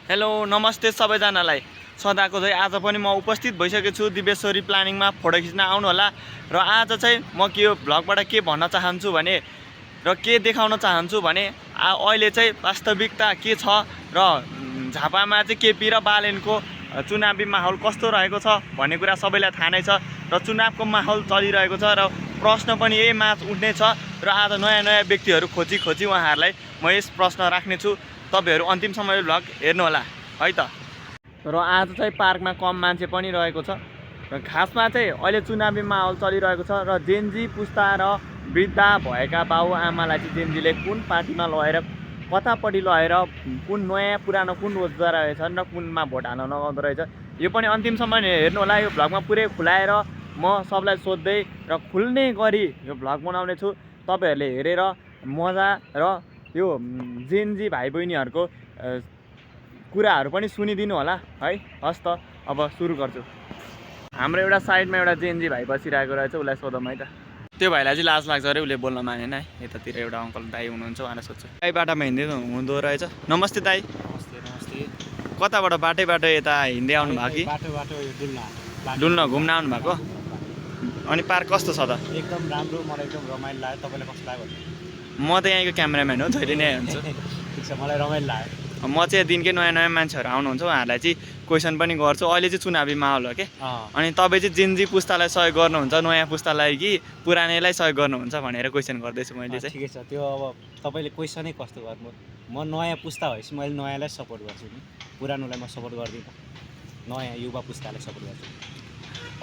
Hello नमस्ते सबैजनालाई। सदाको चाहिँ आज पनि म उपस्थित भइसकेको छु दिव्येश्वरी प्लानिङमा फोटो खिच्न आउनु होला। र आज चाहिँ म के यो भ्लगबाट के भन्न चाहन्छु भने र के देखाउन चाहन्छु भने अहिले चाहिँ वास्तविकता के छ र झापामा चाहिँ केपी र बालेनको चुनावी माहौल कस्तो रहेको छ भन्ने कुरा सबैलाई थाहा नै छ। र चुनावको माहौल चलिरहेको छ र प्रश्न पनि यही माझ उठ्ने छ। र आज नयाँ व्यक्तिहरू खोजी उहाँहरूलाई म यस प्रश्न राख्नेछु। तपाईहरु अन्तिमसम्म यो भ्लग हेर्नु होला है त। र आज चाहिँ पार्कमा कम मान्छे पनि रहेको छ र खासमा चाहिँ अहिले चुनावी माहौल चलिरहेको छ र जेनजी पुस्ता र वृद्ध भएका बाबुआमालाई चाहिँ जेनजीले कुन पार्टीमा लगेर कतापट्टि लगेर कुन नयाँ पुरानो कुन रोज्दो रहेछन् र कुनमा भोट हाल्न नगाउँदो रहेछ यो पनि अन्तिमसम्म हेर्नु होला। यो भ्लगमा पुरै खुलाएर म सबलाई सोध्दै र खुल्ने गरी यो भ्लग बनाउने छु। तपाईहरुले हेरेर मजा र यो जेनजी भाइ बहिनीहरुको कुराहरु पनि सुनिदिनु होला है। हस् त अब सुरु गर्छु। हाम्रो एउटा साइडमा एउटा जेनजी भाइ बसिरहेको रहेछ, उसलाई सोधौँ है त। त्यो भाइलाई चाहिँ लाज लाग्छ अरे, उसले बोल्न मानेन है। यतातिर एउटा अङ्कल दाइ हुनुहुन्छ, उहाँलाई सोध्छु। दाइ बाटामा हिँड्दै हुँदो रहेछ। नमस्ते दाइ। नमस्ते नमस्ते। कताबाट बाटो यता हिँड्दै आउनु भएको कि बाटो यो डुल्न घुम्न आउनु भएको? अनि पार्क कस्तो छ त? एकदम राम्रो, मलाई एकदम रमाइलो लाग्यो। तपाईलाई कस्तो लाग्यो? म त यहाँको क्यामेराम्यान हो, जहिले नै हुन्छु। ठिक छ, मलाई रमाइलो लाग्यो। म चाहिँ दिनकै नयाँ मान्छेहरू आउनुहुन्छ, उहाँहरूलाई चाहिँ क्वेसन पनि गर्छु। अहिले चाहिँ चुनावी माहौल हो के, अनि तपाईँ चाहिँ जेनजी पुस्तालाई सहयोग गर्नुहुन्छ नयाँ पुस्तालाई कि पुरानैलाई सहयोग गर्नुहुन्छ भनेर क्वेसन गर्दैछु मैले चाहिँ। ठिकै छ, त्यो अब तपाईँले क्वेसनै कस्तो गर्नु। म नयाँ पुस्ता भएपछि मैले नयाँलाई सपोर्ट गर्छु नि, पुरानोलाई म सपोर्ट गर्दिनँ, नयाँ युवा पुस्तालाई सपोर्ट गर्छु।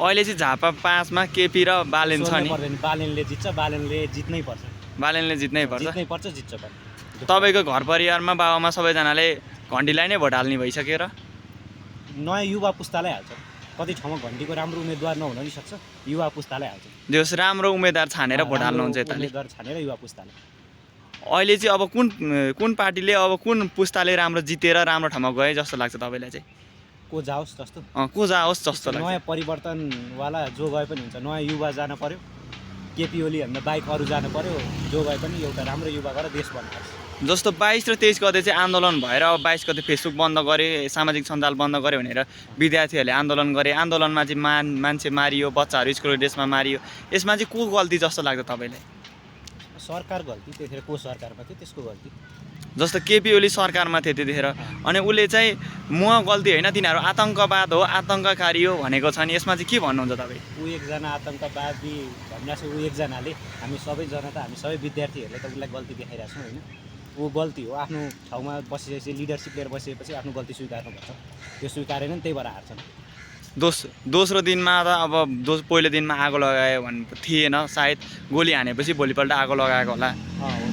अहिले चाहिँ झापा 5 मा केपी र बालेन छ नि। बालेनले जित्छ, बालेनले जित्नै पर्छ। बालेनले जित्नै पर्छ, जित्छ पनि। तपाईँको घर परिवारमा बाबामा सबैजनाले घन्टीलाई नै भोट हाल्ने भइसक्यो र नयाँ युवा पुस्तालाई हाल्छ। कति ठाउँमा घन्टीको राम्रो उम्मेदवार नहुन नि सक्छ, युवा पुस्तालाई हाल्छ। जस राम्रो उम्मेदवार छानेर भोट हाल्नुहुन्छ यताले। उम्मेदवार छानेर युवा पुस्ताले। अहिले चाहिँ अब कुन पार्टीले अब कुन पुस्ताले राम्रो जितेर राम्रो ठाउँमा गए जस्तो लाग्छ तपाईँलाई चाहिँ? को जाओस् जस्तो? को जाओस् जस्तो लाग्छ। नयाँ परिवर्तनवाला जो गए पनि हुन्छ। नयाँ युवा जान पर्यो, केपी ओलीभन्दा बाहेक अरू जानु पर्यो। जो गए पनि एउटा राम्रो युवा गरेर देश बनाओस्। जस्तो 22 र 23 गते चाहिँ आन्दोलन भएर अब 22 गते फेसबुक बन्द गरे, सामाजिक सञ्जाल बन्द गरे भनेर विद्यार्थीहरूले आन्दोलन गरे। आन्दोलनमा चाहिँ मान्छे मारियो, बच्चाहरू स्कुलको ड्रेसमा मारियो। यसमा चाहिँ को गल्ती जस्तो लाग्छ तपाईँलाई? सरकार गल्ती, त्यतिखेर को सरकारमा थियो त्यसको गल्ती। जस्तो केपी ओली सरकारमा थियो त्यतिखेर, अनि उसले चाहिँ म गल्ती होइन, तिनीहरू आतङ्कवाद हो, आतङ्ककारी हो भनेको छ नि। यसमा चाहिँ के भन्नुहुन्छ तपाईँ? ऊ एकजना आतङ्कवादी भन्नाले ऊ एकजनाले हामी सबैजना त हामी सबै विद्यार्थीहरूले त उसलाई गल्ती देखाइरहेको छौँ होइन। ऊ गल्ती हो, आफ्नो ठाउँमा बसिसकेपछि लिडरसिप लिएर बसिएपछि आफ्नो गल्ती स्वीकार्नुपर्छ। त्यो स्वीकारेन नि, त्यही भएर हार्छन्। दोस्रो दिनमा त अब पहिलो दिनमा आगो लगायो भने थिएन, सायद गोली हानेपछि भोलिपल्ट आगो लगाएको होला।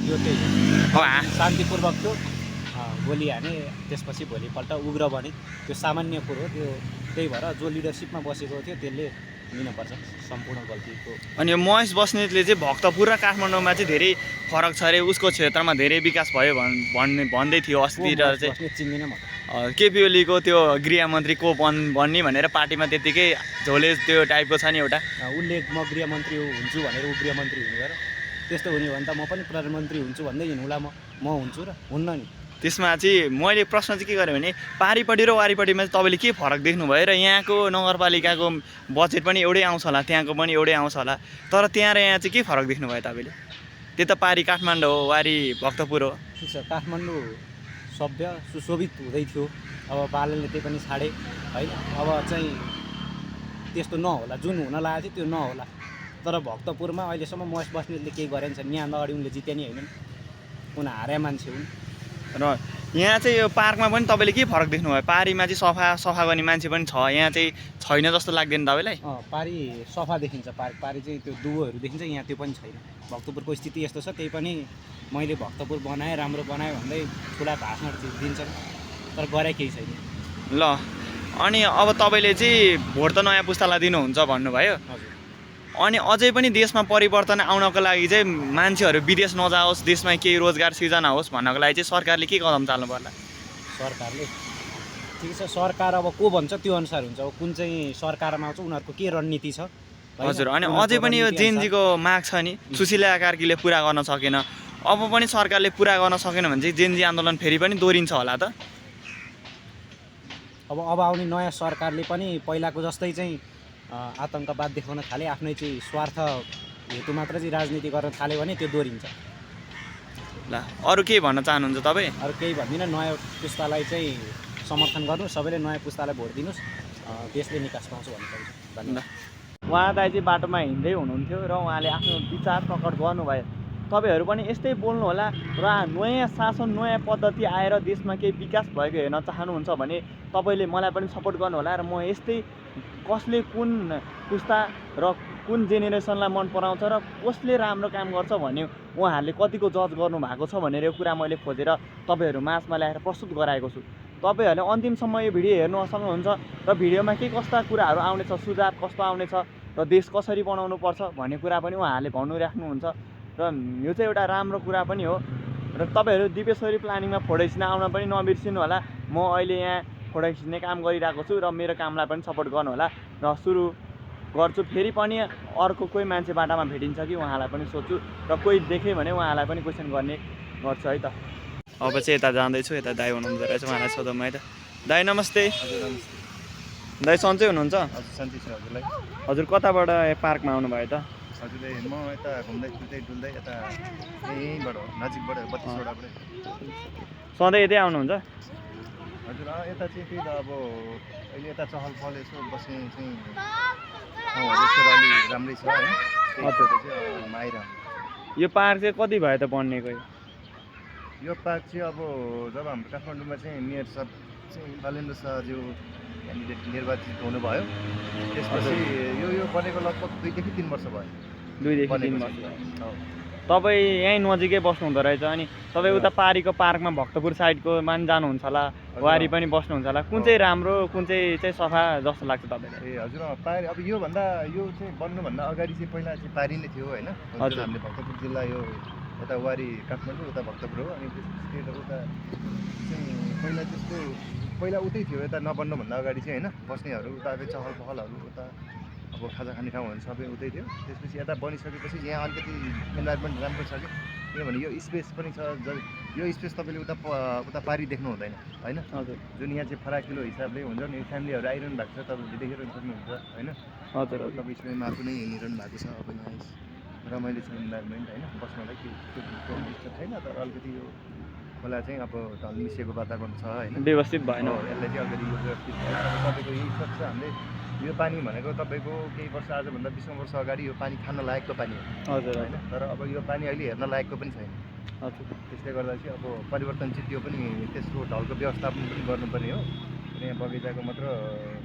यो त्यही शान्तिपूर्वक थियो, गोली हाने, त्यसपछि भोलिपल्ट उग्र बने। त्यो सामान्य कुरो हो। त्यो त्यही भएर जो लिडरसिपमा बसेको थियो त्यसले लिनुपर्छ सम्पूर्ण गल्तीको। अनि यो महेश बस्नेतले चाहिँ भक्तपुर र काठमाडौँमा चाहिँ धेरै फरक छ अरे, उसको क्षेत्रमा धेरै विकास भयो भन्दै थियो अस्तितिर चाहिँ। चिन्दिनँ म त। केपी ओलीको त्यो गृहमन्त्री को बन्ने भनेर पार्टीमा त्यतिकै झोले त्यो टाइपको छ नि एउटा। उसले म गृहमन्त्री हुन्छु भनेर ऊ गृहमन्त्री हुने भएर त्यस्तो हुने भने त म पनि प्रधानमन्त्री हुन्छु भन्दै हिँड्नुला। म हुन्छु र हुन्न नि। त्यसमा चाहिँ मैले प्रश्न चाहिँ के गरेँ भने पारिपट्टि र वारिपट्टिमा चाहिँ तपाईँले के फरक देख्नुभयो? र यहाँको नगरपालिकाको बजेट पनि एउटै आउँछ होला, त्यहाँको पनि एउटै आउँछ होला, तर त्यहाँ र यहाँ चाहिँ के फरक देख्नुभयो तपाईँले? त्यो त पारी काठमाडौँ हो, वारी भक्तपुर हो। ठिक छ, काठमाडौँ सभ्य सुशोभित हुँदै थियो। अब बालनले त्यही पनि छाडे होइन। अब चाहिँ त्यस्तो नहोला, जुन हुन लागेको थियो त्यो नहोला। तर भक्तपुरमा अहिलेसम्म महेश बस्नेतले केही गरेन छन्। यहाँ अगाडि उनले जिते नि होइन, उनी हारे मान्छे हुन्। र यहाँ चाहिँ यो पार्कमा पनि तपाईँले के फरक देख्नुभयो? पारीमा चाहिँ सफा गर्ने मान्छे पनि छ, यहाँ चाहिँ छैन जस्तो लाग्दैन तपाईँलाई? पारी सफा देखिन्छ। पारी चाहिँ त्यो दुवोहरू देखिन्छ, यहाँ त्यो पनि छैन। भक्तपुरको स्थिति यस्तो छ, त्यही पनि मैले भक्तपुर बनाएँ, राम्रो बनाएँ भन्दै ठुला भाषण दिन्छन्, तर गरे केही छैन। ल अनि अब तपाईँले चाहिँ भोट त नयाँ पुस्तालाई दिनुहुन्छ भन्नुभयो। हजुर। अनि अझै पनि देशमा परिवर्तन आउनको लागि चाहिँ मान्छेहरू विदेश नजाओस्, देशमा केही रोजगार सिर्जना होस् भन्नको लागि चाहिँ सरकारले के कदम चाल्नु पर्ला? सरकारले ठिक छ, सरकार अब को भन्छ त्यो अनुसार हुन्छ। अब कुन चाहिँ सरकारमा आउँछ उनीहरूको के रणनीति छ। हजुर। अनि अझै पनि यो जेनजीको माग छ नि, सुशीला कार्कीले पुरा गर्न सकेन, अब पनि सरकारले पुरा गर्न सकेन भने चाहिँ जेनजी आन्दोलन फेरि पनि दोहोरिन्छ होला त? अब आउने नयाँ सरकारले पनि पहिलाको जस्तै चाहिँ आतङ्कवाद देखाउन थाले, आफ्नै चाहिँ स्वार्थ हेतु मात्र चाहिँ राजनीति गर्न थाल्यो भने त्यो दोहोरिन्छ। ल अरू के भन्न चाहनुहुन्छ तपाईँ? अरू केही भन्दिनँ, नयाँ पुस्तालाई चाहिँ समर्थन गर्नु, सबैले नयाँ पुस्तालाई भोट दिनुहोस्, देशले निकास पाउँछ भन्नु चाहन्छु। धन्यवाद। उहाँ दाइ चाहिँ बाटोमा हिँड्दै हुनुहुन्थ्यो र उहाँले आफ्नो विचार प्रकट गर्नुभयो। तपाईँहरू पनि यस्तै बोल्नु होला र नयाँ शासन नयाँ पद्धति आएर देशमा केही विकास भएको हेर्न चाहनुहुन्छ भने तपाईँले मलाई पनि सपोर्ट गर्नु होला र म यस्तै कसले कुन पुस्ता र कुन जेनेरेसनलाई मन पराउँछ र कसले राम्रो काम गर्छ भन्ने उहाँहरूले कतिको जज गर्नु भएको छ भनेर यो कुरा मैले खोजेर तपाईँहरू माझमा ल्याएर प्रस्तुत गराएको छु। तपाईँहरूले अन्तिमसम्म यो भिडियो हेर्नु सक्नुहुन्छ र भिडियोमा के कस्ता कुराहरू आउनेछ, सुझाव कस्तो आउनेछ र देश कसरी बनाउनु पर्छ भन्ने कुरा पनि उहाँहरूले भनिराख्नुहुन्छ र यो चाहिँ एउटा राम्रो कुरा पनि हो। र तपाईँहरू दिपेश्वरी प्लानिङमा फोटो खिच्न आउन पनि नबिर्सिनु होला। म अहिले यहाँ फोटो खिच्ने काम गरिरहेको छु र मेरो कामलाई पनि सपोर्ट गर्नु होला र सुरु गर्छु। फेरि पनि अर्को कोही मान्छे बाटामा भेटिन्छ कि उहाँलाई पनि सोध्छु र कोही देखेँ भने उहाँलाई पनि क्वेसन गर्ने गर्छु है त। अब चाहिँ यता जाँदैछु, यता दाइ हुनुहुँदो रहेछ, उहाँलाई सोधौँ है त। दाइ नमस्ते। दाइ सन्चै हुनुहुन्छ? सन्चै छु हजुरलाई। हजुर कताबाट पार्कमा आउनुभयो त? हजुरले म यता घुम्दै फिर्दै डुल्दै यता यहीँबाट हो, नजिकबाट 32 वटाबाट। सधैँ यतै आउनुहुन्छ? हजुर यता चाहिँ त्यही त अब अहिले यता चहल पहल यसो बस्ने चाहिँ ठाउँहरू यस्तो अलि राम्रै छ होइन, हजुर चाहिँ आइरहनु। यो पार्क चाहिँ कति भयो त बन्नेको? यो पार्क चाहिँ अब जब हाम्रो काठमाडौँमा चाहिँ मेयर साहब चाहिँ बालेन्द्र शाहज्यू क्यान्डिडेट निर्वाचित हुनुभयो त्यसपछि यो बनेको लगभग 2 देखि 3 वर्ष भयो। 2 देखि 3 वर्ष। तपाईँ यहीँ नजिकै बस्नुहुँदो रहेछ अनि तपाईँ उता पारीको पार्कमा भक्तपुर साइडको मान जानुहुन्छ होला, वारी पनि बस्नुहुन्छ होला। कुन चाहिँ राम्रो, कुन चाहिँ सफा जस्तो लाग्छ तपाईँलाई? ए हजुर पारी अब योभन्दा यो चाहिँ बन्नुभन्दा अगाडि चाहिँ पहिला चाहिँ पारी नै थियो होइन। हजुर हामीले भक्तपुर जिल्ला यो यता वारी काठमाडौँ उता भक्तपुर हो, अनि त्यसपछि उता चाहिँ पहिला उतै थियो यता नबन्नुभन्दा अगाडि चाहिँ होइन। बस्नेहरू उता चहल पहलहरू उता अब खाजा खाने ठाउँहरू सबै उतै थियो। त्यसपछि यता बनिसकेपछि यहाँ अलिकति इन्भाइरोमेन्ट राम्रो छ कि, किनभने यो स्पेस पनि छ। यो स्पेस तपाईँले उता पारी देख्नु हुँदैन होइन। हजुर जुन यहाँ चाहिँ फराकिलो हिसाबले हुन्छ नि, फ्यामिलीहरू आइरहनु भएको छ, तपाईँहरूले देखिरहनु सक्नुहुन्छ होइन। हजुर तपाईँ स्पेसमा आफू नै हिँडिरहनु भएको छ। अब यहाँ रमाइलो छ इन्भाइरोमेन्ट होइन, बस्नलाई केही डिस्टर्ब छैन, तर अलिकति यो खोला चाहिँ अब ढल मिसिएको वातावरण छ होइन, व्यवस्थित भएन। यसलाई चाहिँ अलिकति यो व्यवस्थित तपाईँको यही सक्छ। हामीले यो पानी भनेको तपाईँको केही वर्ष आजभन्दा 20 वर्ष अगाडि यो पानी खान लायकको पानी हो हजुर होइन, तर अब यो पानी अहिले हेर्न लायकको पनि छैन। हजुर त्यसले गर्दा चाहिँ अब परिवर्तन चाहिँ त्यो पनि त्यसको ढलको व्यवस्थापन पनि गर्नुपर्ने हो। यहाँ बगैँचाको मात्र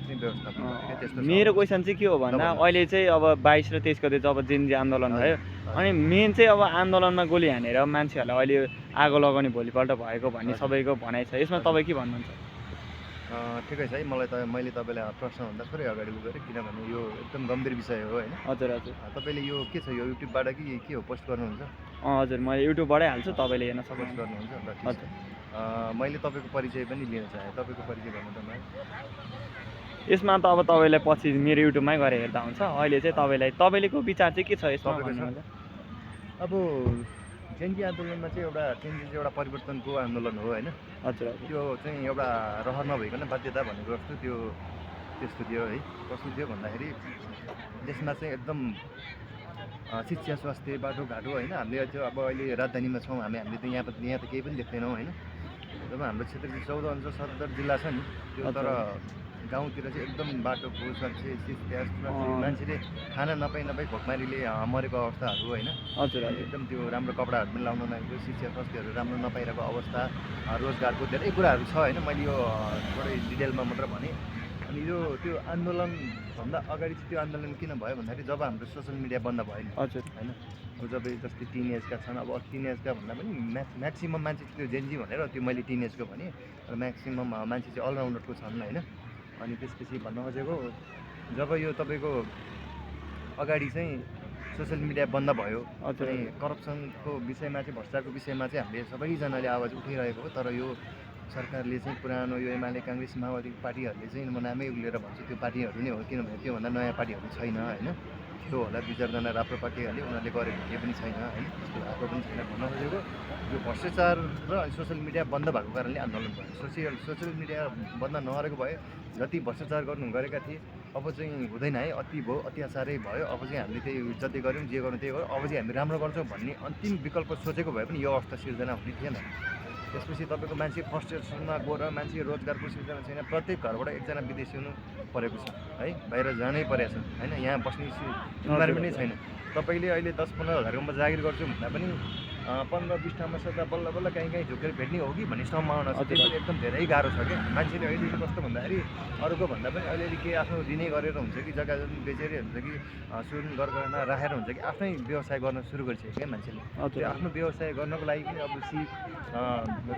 चाहिँ व्यवस्थापन त्यस्तो। मेरो क्वेसन चाहिँ के हो भन्दा अहिले चाहिँ अब 22 र 23 गते जब जेनजी आन्दोलन भयो अनि मेन चाहिँ अब आन्दोलनमा गोली हानेर मान्छेहरूलाई अहिले आगो लगाउने भोलिपल्ट भएको भन्ने सबैको भनाइ छ। यसमा तपाईँ के भन्नुहुन्छ? ठिकै छ है। मैले तपाईँलाई प्रश्नभन्दा थोरै अगाडि गरेँ, किनभने यो एकदम गम्भीर विषय हो होइन। हजुर हजुर। तपाईँले यो के छ, यो युट्युबबाट कि के हो पोस्ट गर्नुहुन्छ? हजुर मैले युट्युबबाटै हाल्छु, तपाईँले हेर्न पोस्ट सक्नुहुन्छ। गर्नुहुन्छ ल ठिक छ। हजुर मैले तपाईँको परिचय पनि लिन चाहेँ, तपाईँको परिचय भन्नु त मलाई। यसमा त अब तपाईँलाई पछि मेरो युट्युबमै गएर हेर्दा हुन्छ। अहिले चाहिँ तपाईँलेको विचार चाहिँ के छ यसमा भन्नुहुन्छ? अब जेनजी आन्दोलनमा चाहिँ जेनजी चाहिँ एउटा परिवर्तनको आन्दोलन हो होइन। हजुर हजुर। त्यो चाहिँ एउटा रहर नभइकन बाध्यता भनेको जस्तो त्यस्तो थियो है। कस्तो थियो भन्दाखेरि देशमा चाहिँ एकदम शिक्षा, स्वास्थ्य, बाटोघाटो होइन। हामीले त्यो अब अहिले राजधानीमा छौँ हामीले त यहाँ त केही पनि देख्दैनौँ होइन। जब हाम्रो क्षेत्र चाहिँ 14 अञ्चल 77 जिल्ला छ नि त्यो, तर गाउँतिर चाहिँ एकदम बाटोको शिक्षा, मान्छेले खाना नपाई भोकमारीले मरेको अवस्थाहरू होइन। हजुर एकदम त्यो राम्रो कपडाहरू पनि लाउन नआएको, शिक्षा स्वास्थ्यहरू राम्रो नपाइरहेको अवस्था, रोजगारको धेरै कुराहरू छ होइन। मैले यो थोरै डिटेलमा मात्र भने। अनि त्यो आन्दोलनभन्दा अगाडि चाहिँ त्यो आन्दोलन किन भयो भन्दाखेरि जब हाम्रो सोसियल मिडिया बन्द भयो नि हजुर होइन। जब जस्तै टिनेजका छन्, अब टिनेजका भन्दा पनि म्याक्सिमम मान्छे त्यो जेनजी भनेर त्यो मैले टिनेजको भने, र म्याक्सिमम मान्छे चाहिँ अलराउन्डरको छन् होइन। अनि त्यसपछि भन्न खोजेको जब यो तपाईँको अगाडि चाहिँ सोसियल मिडिया बन्द भयो अनि करप्सनको विषयमा चाहिँ भ्रष्टाचारको विषयमा चाहिँ हामीले सबैजनाले आवाज उठाइरहेको हो। तर यो सरकारले चाहिँ पुरानो यो एमाले काङ्ग्रेस माओवादी पार्टीहरूले चाहिँ म नामै उल्लेर भन्छु त्यो पार्टीहरू नै हो, किनभने त्योभन्दा नयाँ पार्टीहरू छैन होइन। थियो होला 2-4 जना राप्रपाटीहरूले उनीहरूले गरेको केही पनि छैन होइन त्यस्तो आएको पनि छैन भन्न खोजेको यो भ्रष्टाचार र सोसियल मिडिया बन्द भएको कारणले आन्दोलन भयो सोसियल मिडिया बन्द नगरेको भए जति भ्रष्टाचार गरेका थिए अब चाहिँ हुँदैन है अति भयो अत्याचारै भयो अब चाहिँ हामीले त्यही जति गऱ्यौँ जे गऱ्यौँ त्यही गऱ्यौँ अब चाहिँ हामी राम्रो गर्छौँ भन्ने अन्तिम विकल्प सोचेको भए पनि यो अवस्था सिर्जना हुने थिएन त्यसपछि तपाईँको मान्छे फर्स्ट इयरसम्ममा गएर मान्छे रोजगारको सिर्जना छैन प्रत्येक घरबाट एकजना विदेशी हुनु परेको छ है बाहिर जानै परेको छ होइन यहाँ बस्ने इन्भाइरोमेन्टै छैन तपाईँले अहिले 10-15 हजारकोमा जागिर गर्छु भन्दा पनि 15-20 ठाउँमा सदा बल्ल बल्ल कहीँ झुकेर भेट्ने हो कि भन्ने सम्भावना छ त्यो पनि एकदम धेरै गाह्रो छ क्या मान्छेले अहिले कस्तो भन्दाखेरि अरूको भन्दा पनि अलिअलि के आफ्नो ऋणै गरेर हुन्छ कि जग्गा जमिन बेचेरै हुन्छ कि सुन गरेर राखेर हुन्छ कि आफ्नै व्यवसाय गर्न सुरु गरिसक्यो क्या मान्छेले त्यो आफ्नो व्यवसाय गर्नको लागि पनि अब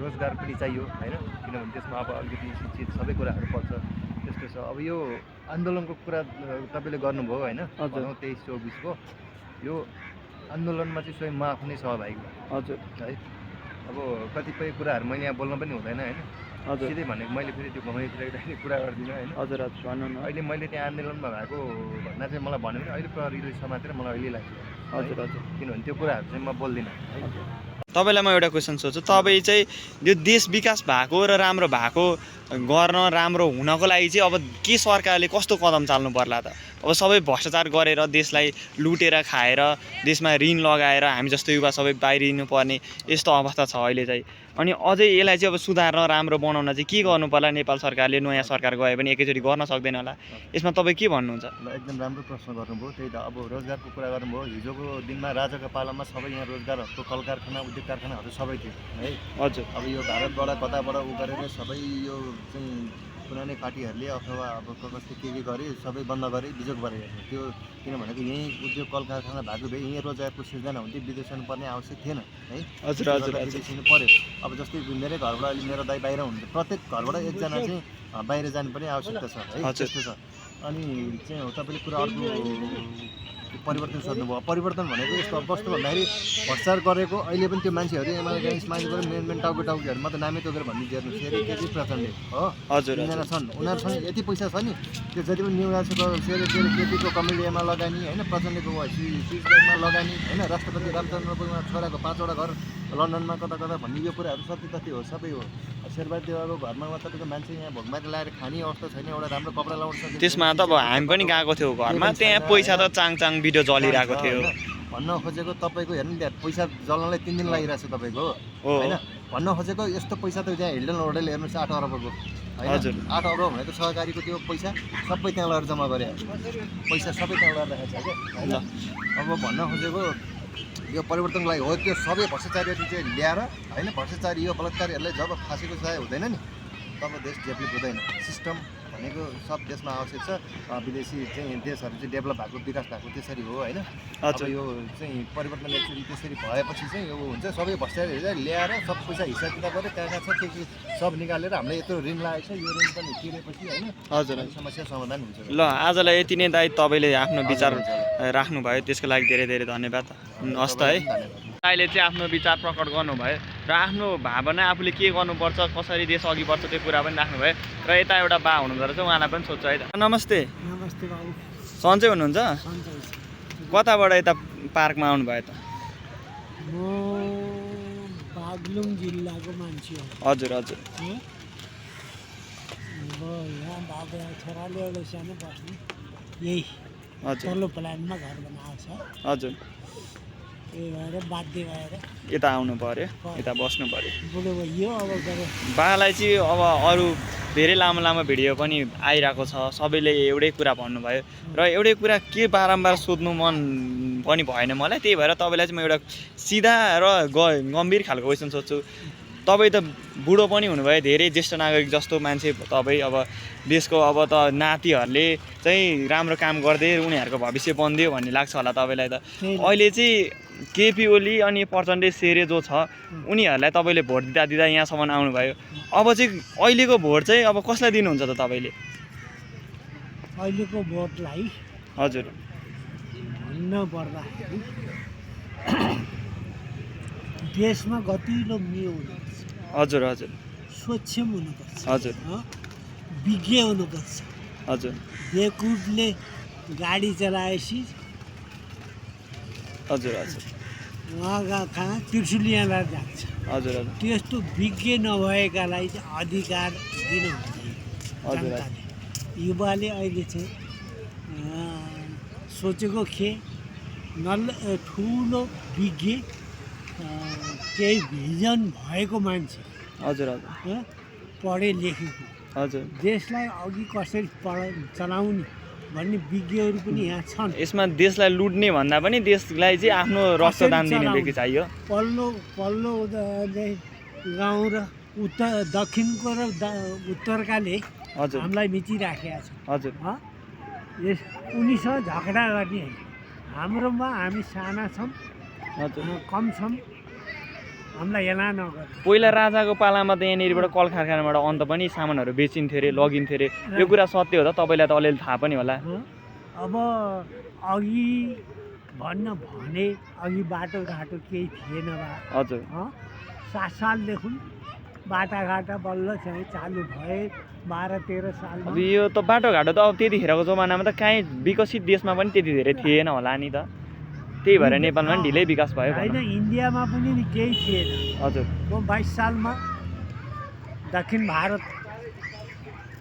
रोजगार पनि चाहियो होइन किनभने त्यसमा अब अलिकति शिक्षित सबै कुराहरू पर्छ त्यस्तो छ अब यो आन्दोलनको कुरा तपाईँले गर्नुभयो होइन 23-24को यो आन्दोलनमा चाहिँ स्वयं म आफू नै सहभागी हजुर है अब कतिपय कुराहरू मैले यहाँ बोल्न पनि हुँदैन होइन सिधै भनेको मैले फेरि त्यो घुमाइतिर कुरा गर्दिनँ होइन हजुर हजुर भन्नु न अहिले मैले त्यहाँ आन्दोलनमा भएको भन्दा चाहिँ मलाई भन्यो भने अहिले प्रहरीले समातेर मलाई अहिले लाग्छ हजुर हजुर किनभने त्यो कुराहरू चाहिँ म बोल्दिनँ तपाईँलाई म एउटा क्वेसन सोध्छु तपाईँ चाहिँ यो देश विकास भएको र राम्रो भएको गर्न राम्रो हुनको लागि चाहिँ अब के सरकारले कस्तो कदम चाल्नु पर्ला त अब सबै भ्रष्टाचार गरेर देशलाई लुटेर खाएर देशमा ऋण लगाएर हामी जस्तो युवा सबै बाहिरिनु पर्ने यस्तो अवस्था छ अहिले चाहिँ अनि अझै यसलाई चाहिँ अब सुधार्न राम्रो बनाउन चाहिँ के गर्नु पर्ला नेपाल सरकारले नयाँ सरकार गए पनि एकैचोटि गर्न सक्दैन होला यसमा तपाईँ के भन्नुहुन्छ ल एकदम राम्रो प्रश्न गर्नुभयो त्यही त अब रोजगारको कुरा गर्नुभयो हिजोको दिनमा राजाको पालामा सबै यहाँ रोजगारहरूको कल कारखाना उद्योग कारखानाहरू सबै थियो है हजुर अब यो भारतबाट कताबाट उ गरेर सबै यो चाहिँ पुरानै पार्टीहरूले अथवा अब कसले के गरे सबै बन्द गरे बिजोग गरेर त्यो किनभनेको यहीँ उद्योग कल कारखाना भएको भए यहीँ रोजगारको सिर्जना हुन्थ्यो विदेश जानु पर्ने आवश्यक थिएन है हजुर हजुर विदेशिनु पऱ्यो अब जस्तै मेरै घरबाट अहिले मेरो दाइ बाहिर हुनुहुन्छ प्रत्येक घरबाट एकजना चाहिँ बाहिर जानुपर्ने आवश्यकता छ है त्यस्तो छ अनि चाहिँ तपाईँले कुरा अर्को परिवर्तन सोध्नुभयो परिवर्तन भनेको यस्तो कस्तो भन्दाखेरि भ्रष्टाचार गरेको अहिले पनि त्यो मान्छेहरू एमाले स्माइल गरेर मेन टाउकेहरू मात्रै नामै तोकेर भन्ने हेर्नु फेरि केजी प्रचण्ड हो हजुर तिनजना छन् उनीहरूसँग यति पैसा छ नि त्यो जति पनि न्युराजको केपीको कमेडियामा लगानी होइन प्रचण्डको स्विच ब्याङ्कमा लगानी होइन राष्ट्रपति रामचन्द्रपुरमा छोराको 5वटा घर लन्डनमा कता कता भन्ने यो कुराहरू सत्य तथ्य हो सबै हो शेरबहादुर देवाको घरमा तपाईँको मान्छे यहाँ भोगमारी लगाएर खाने अवस्था छैन एउटा राम्रो कपडा लगाउन सक्छ त्यसमा त अब हामी पनि गएको थियौँ घरमा त्यहाँ पैसा त चाङ भिडियो जलिरहेको थियो भन्न खोजेको तपाईँको हेर्नु त्यहाँ पैसा जल्नलाई 3 दिन लागिरहेको छ तपाईँको होइन भन्न खोजेको यस्तो पैसा त त्यहाँ हिल्डन होटल हेर्नुहोस् 8 अरबको हजुर 8 अरब भनेको सहकारीको त्यो पैसा सबै त्यहाँ लगेर जम्मा गरे पैसा सबै त्यहाँ लगेर राखेको छ क्या होइन अब भन्न खोजेको यो परिवर्तनको लागि हो त्यो सबै भ्रष्टाचारीहरू चाहिँ ल्याएर होइन भ्रष्टाचारी यो बलात्कारीहरूलाई जब फाँसीको सजाय हुँदैन नि तब देश डेभलप हुँदैन सिस्टम भनेको सब देशमा आवश्यक छ विदेशी चाहिँ देशहरू चाहिँ डेभलप भएको विकास भएको त्यसरी हो होइन अब यो चाहिँ परिवर्तन एक्चुअली त्यसरी भएपछि चाहिँ यो हुन्छ सबै भ्रष्टाचारीहरू ल्याएर सब पैसा हिसाब किताब गरेर कहाँ छ के सब निकालेर हामीले यत्रो ऋण लागेको छ यो ऋण पनि तिरेपछि होइन हजुर समस्या समाधान हुन्छ ल आजलाई यति नै दाइ तपाईँले आफ्नो विचार राख्नुभयो त्यसको लागि धेरै धेरै धन्यवाद हस् त है अहिले चाहिँ आफ्नो विचार प्रकट गर्नुभयो र आफ्नो भावना आफूले के गर्नुपर्छ कसरी देश अघि बढ्छ त्यो कुरा पनि राख्नुभयो र यता एउटा बा हुनुहुँदो रहेछ उहाँलाई पनि सोध्छु है त नमस्ते नमस्ते बाबु सन्चै हुनुहुन्छ सन्चै कताबाट यता पार्कमा आउनुभयो त म बागलुङ जिल्लाको मान्छे हो हजुर हजुर अब यहाँ बाबा छोराले एउटा सानो बस्ने यही हजुर तल्लो प्लानमा घर बनाएको छ हजुर त्यही भएर बाध्य भएर यता आउनु पर्यो यता बस्नु पर्यो बुढो भइयो अब गएर बालाई चाहिँ अब अरू धेरै लामो लामो भिडियो पनि आइरहेको छ सबैले एउटै कुरा भन्नुभयो र एउटै कुरा के बारम्बार सोध्नु मन पनि भएन मलाई त्यही भएर तपाईँलाई चाहिँ म एउटा सिधा र गम्भीर खालको क्वेसन सोध्छु तपाईँ त बुढो पनि हुनुभयो धेरै ज्येष्ठ नागरिक जस्तो मान्छे तपाईँ अब देशको अब त नातिहरूले चाहिँ राम्रो काम गर्दै उनीहरूको भविष्य बनिदियो भन्ने लाग्छ होला तपाईँलाई त अहिले चाहिँ केपी ओली अनि प्रचण्ड शेरे जो छ उनीहरूलाई तपाईँले भोट दिँदा यहाँसम्म आउनुभयो अब चाहिँ अहिलेको भोट चाहिँ अब कसलाई दिनुहुन्छ त तपाईँले अहिलेको भोटलाई हजुर भन्न पर्दाखेरि देशमा गतिलो मियो हुनुपर्छ हजुर हजुर स्वच्छम हुनुपर्छ हजुर विज्ञ हुनुपर्छ हजुर बेकुबले गाडी चलाएपछि हजुर हजुर उहाँका कहाँ त्रिशुलियालाई जान्छ। हजुर हजुर त्यस्तो विज्ञ नभएकालाई चाहिँ अधिकार दिन हुँदैन हजुर। जनताले। युवाले अहिले चाहिँ सोचेको के ठुलो विज्ञ केही भिजन भएको मान्छे हजुर हजुर पढे लेखेको हजुर। देशलाई अघि कसरी चलाउने भन्ने विज्ञहरू पनि यहाँ छन्। यसमा देशलाई लुट्ने भन्दा पनि देशलाई चाहिँ आफ्नो रक्तदान दिने व्यक्ति चाहियो। पल्लो गाउँ र दक्षिणको र उत्तरकाले हजुर हामीलाई मिचिराखेका छ। हजुर उनीसँग झगडा गर्ने होइन। हाम्रोमा हामी साना छौँ, हजुर। कम छौँ, हामीलाई हेला नगर। पहिला राजाको पालामा त यहाँनिरबाट कल कारखानाबाट अन्त पनि सामानहरू बेचिन्थ्यो अरे, लगिन्थ्यो अरे। यो कुरा सत्य हो त? तपाईँलाई त अलिअलि थाहा पनि होला। अब अघि भने अघि बाटोघाटो केही थिएन बा। हजुर 7 सालदेखि बाटाघाटा बल्ल चाहिँ चालु भए 12-13 सालमा। अब यो त बाटोघाटो त अब त्यतिखेरको जमानामा त काहीँ विकसित देशमा पनि त्यति धेरै थिएन होला नि त। त्यही भएर नेपालमा पनि ढिलै विकास भयो होइन, इन्डियामा पनि नि केही थिएन। हजुर म 22 सालमा दक्षिण भारत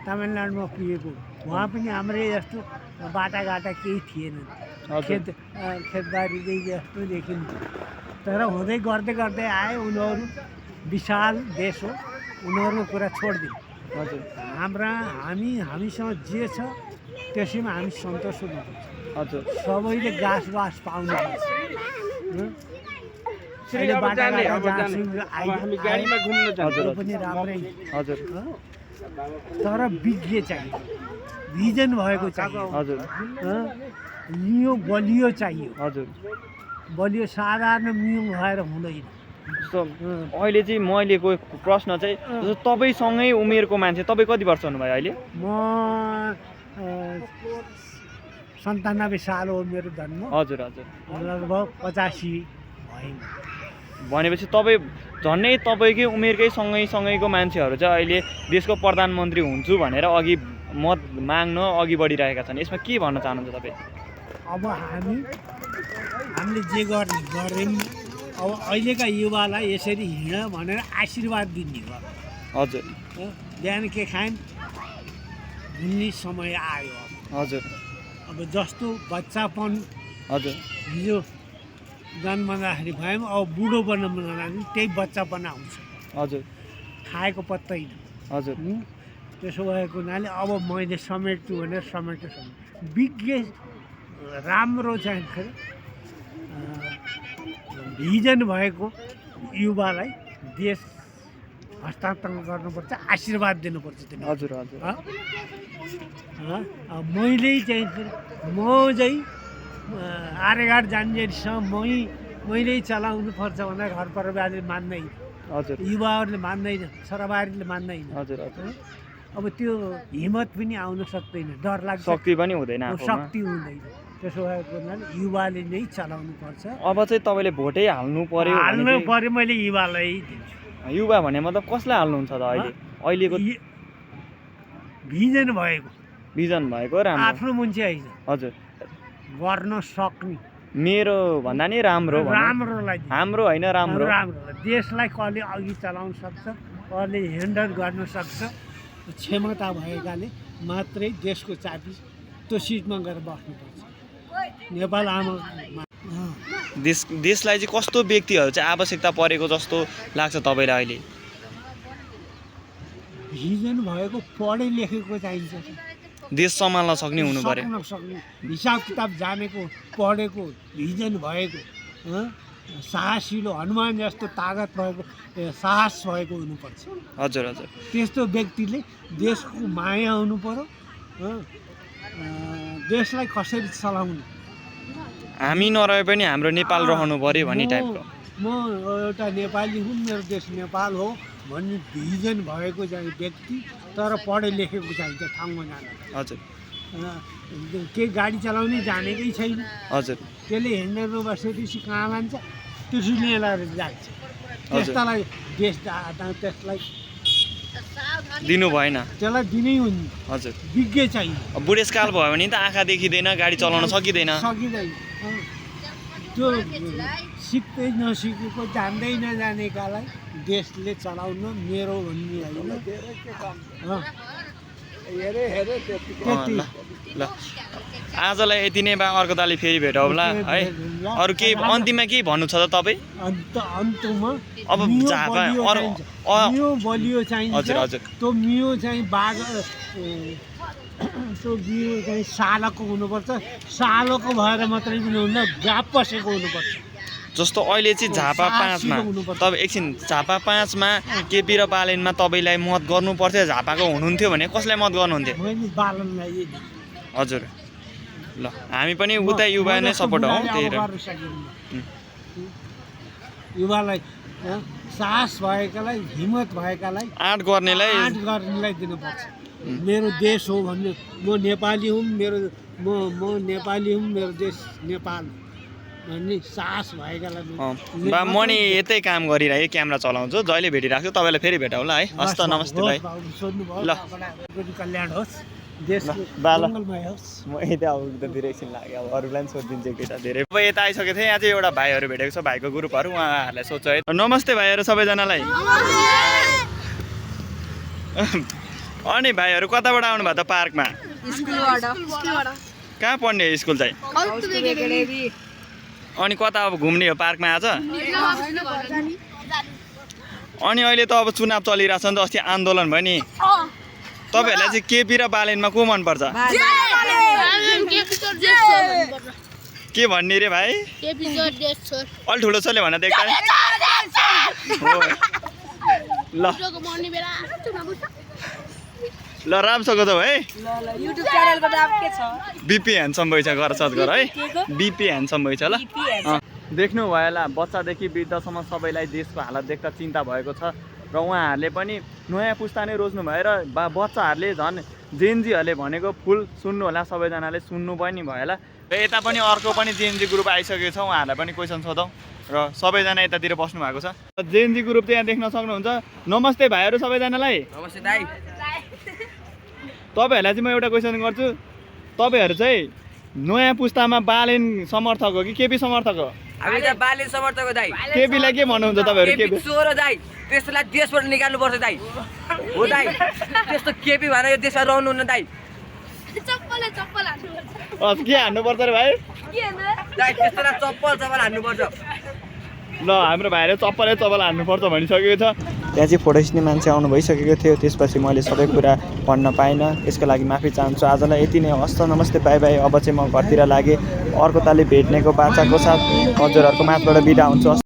तमिलनाडुमा पुगेको। वहाँ पनि हाम्रै जस्तो बाटाघाटा केही थिएन। खेतबारी जस्तो देखिन्थ्यो। तर हुँदै गर्दै गर्दै आए। उनीहरू विशाल देश हो, उनीहरूको कुरा छोडिदिनु। हजुर हामीसँग जे छ त्यसैमा हामी सन्तोष हुनुपर्छ। हजुर सबैले घाँस पाउनुपर्छ। अहिले बाटाघाटा पनि राम्रै। हजुर तर विज्ञ चाहियो, भिजन भएको चाहियो। हजुर मियो बलियो चाहियो। हजुर बलियो साधारण मियो भएर हुँदैन। अहिले चाहिँ मैले प्रश्न चाहिँ तपाईँसँगै उमेरको मान्छे, तपाईँ कति वर्ष हुनुभयो अहिले? म 97 साल हो मेरो जन्म। हजुर हजुर लगभग 85 भयो। भनेपछि तपाईँ झन्डै तपाईँकै उमेरकै सँगैको मान्छेहरू चाहिँ अहिले देशको प्रधानमन्त्री हुन्छु भनेर अघि मत माग्न अघि बढिरहेका छन्। यसमा के भन्न चाहनुहुन्छ तपाईँ? अब हामीले जे गऱ्यौँ, अब अहिलेका युवालाई यसरी हिँड भनेर आशीर्वाद दिने हो। हजुर बिहान के खाइन् भुल्ने समय आयो। हजुर अब जस्तो बच्चापन हजुर हिजो जन्मदाखेरि भयौँ, अब बुढो बनाउँदा त्यही बच्चापन आउँछ। हजुर खाएको पत्तैन। हजुर त्यसो भएको हुनाले अब मैले समेट्छु भनेर समेट्छु। विज्ञ राम्रो चाहिँ भिजन भएको युवालाई देश हस्तान्तरण गर्नुपर्छ, आशीर्वाद दिनुपर्छ। हजुर हजुर मैले चाहिँ म चाहिँ आर्यघाट जान्जेरीसँग मैले चलाउनु पर्छ भनेर घर परिवारले मान्दैन। हजुर युवाहरूले मान्दैन, छोराबारीले मान्दैन। हजुर हजुर अब त्यो हिम्मत पनि आउन सक्दैन, डर लाग्छ, शक्ति पनि हुँदैन आफूमा। शक्ति हुँदैन। त्यसो भएको हुनाले युवाले नै चलाउनु पर्छ। अब चाहिँ तपाईँले भोटै हाल्नु पर्यो? हाल्नु पर्यो, मैले युवालाई दिन्छु। युवा भने मतलब कसलाई हाल्नुहुन्छ त अहिले? अहिलेको भिजन भएको, भिजन भएको राम्रो। आफ्नो मान्छे होइन, हजुर गर्न सक्ने, मेरो भन्दा नि राम्रो, राम्रोलाई हाम्रो होइन राम्रो, देशलाई कसले अघि चलाउन सक्छ, कसले ह्यान्डल गर्न सक्छ, क्षमता भएकाले मात्रै देशको चाबी त्यो सिटमा गएर बस्नुपर्छ। नेपाल देशलाई चाहिँ कस्तो व्यक्तिहरू चाहिँ आवश्यकता परेको जस्तो लाग्छ तपाईँलाई अहिले? भिजन भएको, पढे लेखेको चाहिन्छ। देश सम्हाल्न सक्ने हुनु पर्यो। सक्ने, हिसाब किताब जानेको, पढेको, भिजन भएको, साहसिलो, हनुमान जस्तो तागत भएको, साहस भएको हुनुपर्छ। हजुर हजुर त्यस्तो व्यक्तिले देशको माया हुनु पर्यो। देशलाई कसरी चलाउने, हामी नरहे पनि हाम्रो नेपाल रहनु पर्यो भन्ने टाइपको। म एउटा नेपाली हुँ, मेरो देश नेपाल हो भन्ने भिजन भएको चाहिँ व्यक्ति, तर पढे लेखेको चाहिन्छ ठाउँमा जान। हजुर केही गाडी चलाउनै जानेकै छैन, हजुर त्यसले हिँड्नेमा बसेपछि कहाँ लान्छ, त्यसले जान्छ। त्यस्तालाई देश त्यसलाई दिनु भएन, त्यसलाई दिनै हुन्। हजुर विज्ञ चाहियो। बुढेसकाल भयो भने त आँखा देखिँदैन, गाडी चलाउन सकिँदैन। त्यो सिक्दै नसिकेको जान्दै नजानेकालाई देशले चलाउन मेरो भन्ने होइन ल ल आजलाई यति नै बा अर्को तालि फेरि भेटौँला है अरू केही अन्तिममा केही भन्नु छ त तपाईँ अन्तमा अब झापा मियो बलियो चाहिन्छ हजुर हजुर त्यो मियो चाहिँ बाघ त्यो मियो चाहिँ सालको हुनुपर्छ सालको भएर मात्रै पनि हुन्न गाप पसेको हुनुपर्छ जस्तो अहिले चाहिँ झापा 5मा तपाईँ एकछिन झापा 5मा केपी र बालेनमा तपाईँलाई मत गर्नु पर्थ्यो झापाको हुनुहुन्थ्यो भने कसलाई मत गर्नुहुन्थ्यो मैले बालनलाई हजुर ल हामी पनि उता युवा नै सपोर्ट हौ त्यही र युवालाई साहस भएकालाई हिम्मत भएकालाई आँट गर्नेलाई आँट गर्नेलाई दिनुपर्छ मेरो देश हो भन्ने म नेपाली हुँ म नेपाली हुँ मेरो देश नेपाल भन्ने साहस भएकालाई बा म नि यतै काम गरिरहेँ क्यामेरा चलाउँछु जहिले भेटिरहेको छु तपाईँलाई फेरि भेटौँला है हस् त नमस्ते भाइ ल कल्याण होस् देशको बाल मङ्गलमय होस् म यता अब उतातिर एकछिन लाग्यो अब अरूलाई पनि सोधिदिन्छु एकैटा धेरै अब यता आइसकेको थिएँ यहाँ चाहिँ एउटा भाइहरू भेटेको छ भाइको ग्रुपहरू उहाँहरूलाई सोध्छु है नमस्ते भाइहरू सबैजनालाई अनि भाइहरू कताबाट आउनु भयो त पार्कमा कहाँ पढ्ने स्कुल चाहिँ अनि कता अब घुम्ने हो पार्कमा आज अनि अहिले त अब चुनाव चलिरहेछ नि त अस्ति आन्दोलन भयो नि तपाईँहरूलाई चाहिँ केपी र बालेनमा को मनपर्छ के भन्ने रे भाइ अलि ठुलो छोले भन त एकताल ल ल राम्रोसँग जाऊ है युट्युब च्यानलको नाम के छ बिपी ह्यान्डसम भइछ गर सर्च गर है बिपी ह्यान्डसम भइछ ल देख्नु भयो होला बच्चादेखि वृद्धसम्म सबैलाई देशको हालत देख्दा चिन्ता भएको छ र उहाँहरूले पनि नयाँ पुस्ता नै रोज्नु भएर बच्चाहरूले झन् जेएनजीहरूले भनेको फुल सुन्नु होला सबैजनाले सुन्नु पनि भयो होला र यता पनि अर्को पनि जेएनजी ग्रुप आइसकेको छ उहाँहरूलाई पनि क्वेसन सोधौँ र सबैजना यतातिर बस्नु भएको छ जेएनजी ग्रुप चाहिँ यहाँ देख्न सक्नुहुन्छ नमस्ते भाइहरू सबैजनालाई नमस्ते दाइ तपाईँहरूलाई चाहिँ म एउटा क्वेसन गर्छु तपाईँहरू चाहिँ नयाँ पुस्तामा बालेन समर्थक हो कि केपी समर्थक हो हामी त बालेन समर्थक हो दाइ केपीलाई के भन्नुहुन्छ तपाईँहरू केपी चोर हो दाइ त्यसलाई देशबाट निकाल्नु पर्छ दाइ हो दाइ त्यस्तो केपी भनेर यो देशमा रहनुहुन्न दाइ के हान्नुपर्छ रे भाइ दाइ त्यस्तोलाई चप्पल हान्नुपर्छ ल हाम्रो भाइले चप्पलै चप्पल हान्नुपर्छ भनिसकेको छ त्यहाँ चाहिँ फोटो खिच्ने मान्छे आउनु भइसकेको थियो त्यसपछि मैले सबै कुरा भन्न पाइनँ यसको लागि माफी चाहन्छु आजलाई यति नै हस्त नमस्ते बाई बाई अब चाहिँ म घरतिर लागेँ अर्को तालि भेट्नेको बाचाको साथ हजुरहरूको माझबाट बिदा हुन्छु